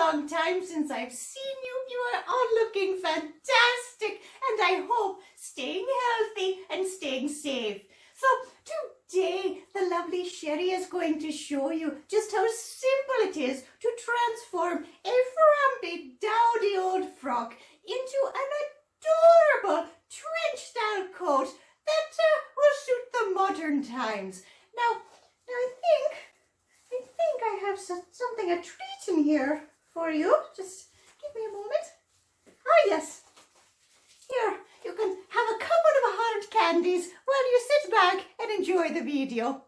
long time since I've seen you. You are all looking fantastic, and I hope staying healthy and staying safe. So today, the lovely Sherry is going to show you just how simple it is to transform a frumpy, dowdy old frock into an adorable trench-style coat that will suit the modern times. Now I think I have something, a treat in here for you. Just give me a moment. Ah, yes. Here, you can have a couple of hard candies while you sit back and enjoy the video.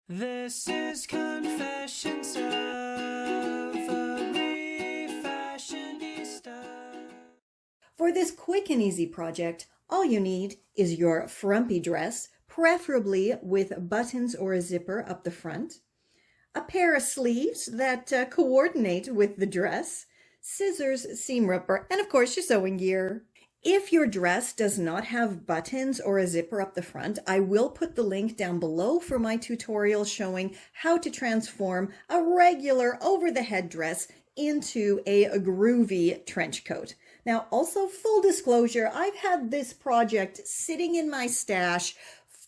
This is Confessions of a Refashionista. For this quick and easy project, all you need is your frumpy dress, preferably with buttons or a zipper up the front, a pair of sleeves that coordinate with the dress, scissors, seam ripper, and of course your sewing gear. If your dress does not have buttons or a zipper up the front, I will put the link down below for my tutorial showing how to transform a regular over-the-head dress into a groovy trench coat. Now, also full disclosure, I've had this project sitting in my stash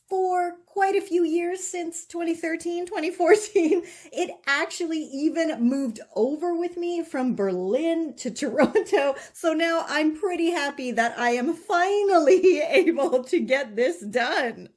for quite a few years, since 2013, 2014. It actually even moved over with me from Berlin to Toronto. So now I'm pretty happy that I am finally able to get this done.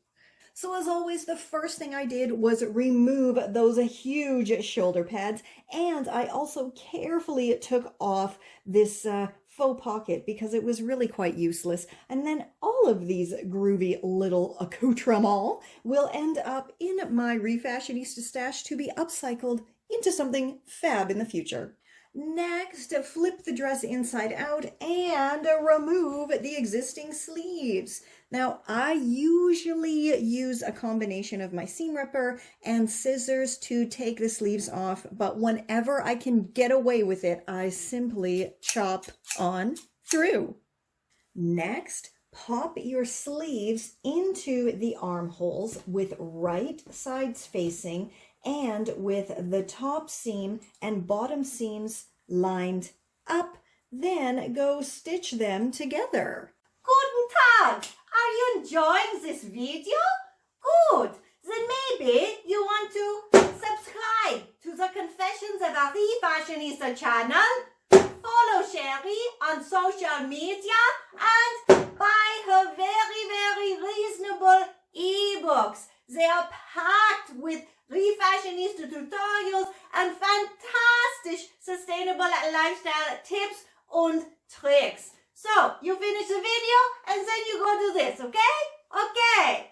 So as always, the first thing I did was remove those huge shoulder pads, and I also carefully took off this faux pocket because it was really quite useless. And then all of these groovy little accoutrements will end up in my Refashionista stash to be upcycled into something fab in the future. Next, flip the dress inside out and remove the existing sleeves. Now, I usually use a combination of my seam ripper and scissors to take the sleeves off, but whenever I can get away with it, I simply chop on through. Next, pop your sleeves into the armholes with right sides facing and with the top seam and bottom seams lined up. Then go stitch them together. Guten Tag! Are you enjoying this video? Good! Then maybe you want to subscribe to the Confessions of a Refashionista channel, follow Sherry on social media, and buy her very reasonable ebooks. They are packed with Refashionista tutorials and fantastic sustainable lifestyle tips and tricks. So, you finish the video and then you go do this, okay? Okay.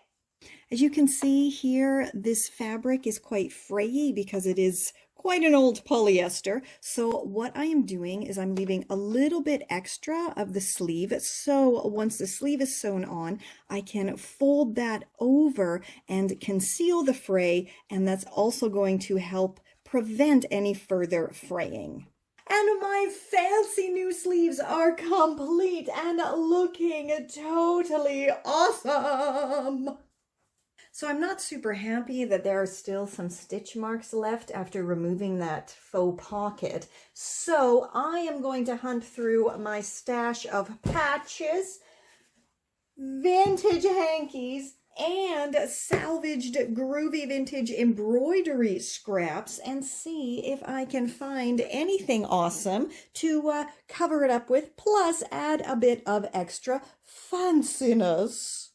As you can see here, this fabric is quite frayy because it is quite an old polyester. So what I am doing is I'm leaving a little bit extra of the sleeve. So once the sleeve is sewn on, I can fold that over and conceal the fray. And that's also going to help prevent any further fraying. And my fancy new sleeves are complete and looking totally awesome. So I'm not super happy that there are still some stitch marks left after removing that faux pocket. So I am going to hunt through my stash of patches, vintage hankies, and salvaged groovy vintage embroidery scraps and see if I can find anything awesome to cover it up with, plus add a bit of extra fanciness.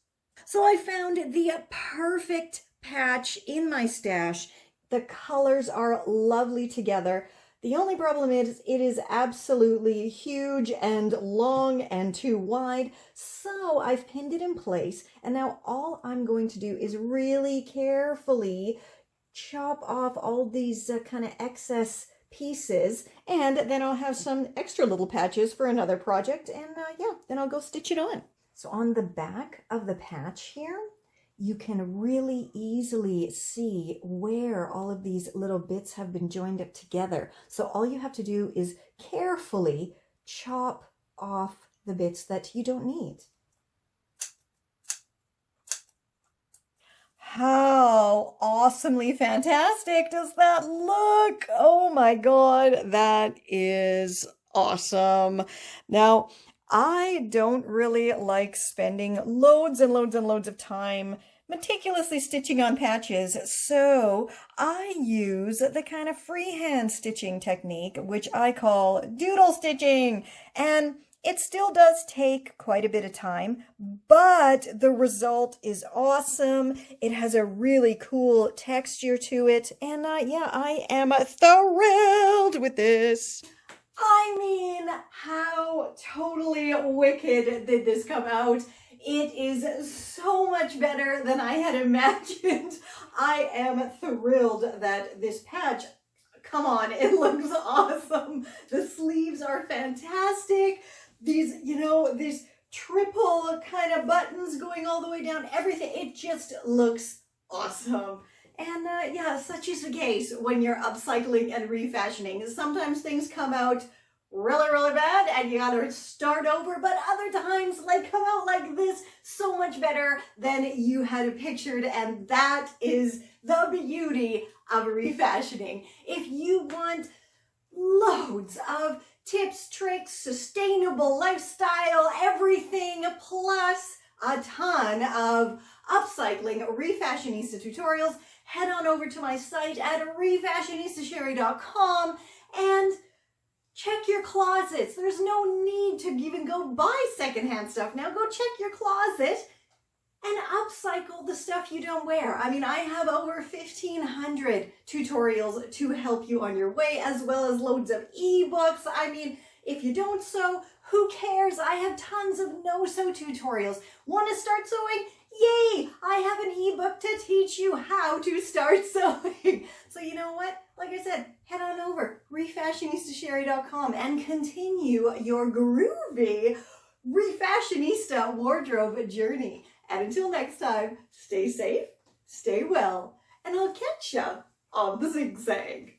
So I found the perfect patch in my stash. The colors are lovely together. The only problem is it is absolutely huge and long and too wide. So I've pinned it in place. And now all I'm going to do is really carefully chop off all these kind of excess pieces. And then I'll have some extra little patches for another project. And yeah, then I'll go stitch it on. So on the back of the patch here, you can really easily see where all of these little bits have been joined up together. So all you have to do is carefully chop off the bits that you don't need. How awesomely fantastic does that look? Oh my God, that is awesome. Now, I don't really like spending loads and loads and loads of time meticulously stitching on patches, so I use the kind of freehand stitching technique, which I call doodle stitching. And it still does take quite a bit of time, but the result is awesome. It has a really cool texture to it, and yeah, I am thrilled with this. I mean, how totally wicked did this come out? It is so much better than I had imagined. I am thrilled that this patch, come on, it looks awesome. The sleeves are fantastic. These, these triple kind of buttons going all the way down, everything, it just looks awesome. And yeah, such is the case when you're upcycling and refashioning. Sometimes things come out really, really bad and you gotta start over, but other times come out like this, so much better than you had pictured, and that is the beauty of refashioning. If you want loads of tips, tricks, sustainable lifestyle, everything, plus a ton of upcycling Refashionista tutorials, head on over to my site at refashionistasherry.com and check your closets. There's no need to even go buy secondhand stuff now. Go check your closet and upcycle the stuff you don't wear. I mean, I have over 1,500 tutorials to help you on your way, as well as loads of ebooks. I mean, if you don't sew, who cares? I have tons of no-sew tutorials. Want to start sewing? Yay! I have an ebook to teach you how to start sewing. So you know what? Like I said, head on over, refashionistasherry.com, and continue your groovy Refashionista wardrobe journey. And until next time, stay safe, stay well, and I'll catch ya on the zigzag.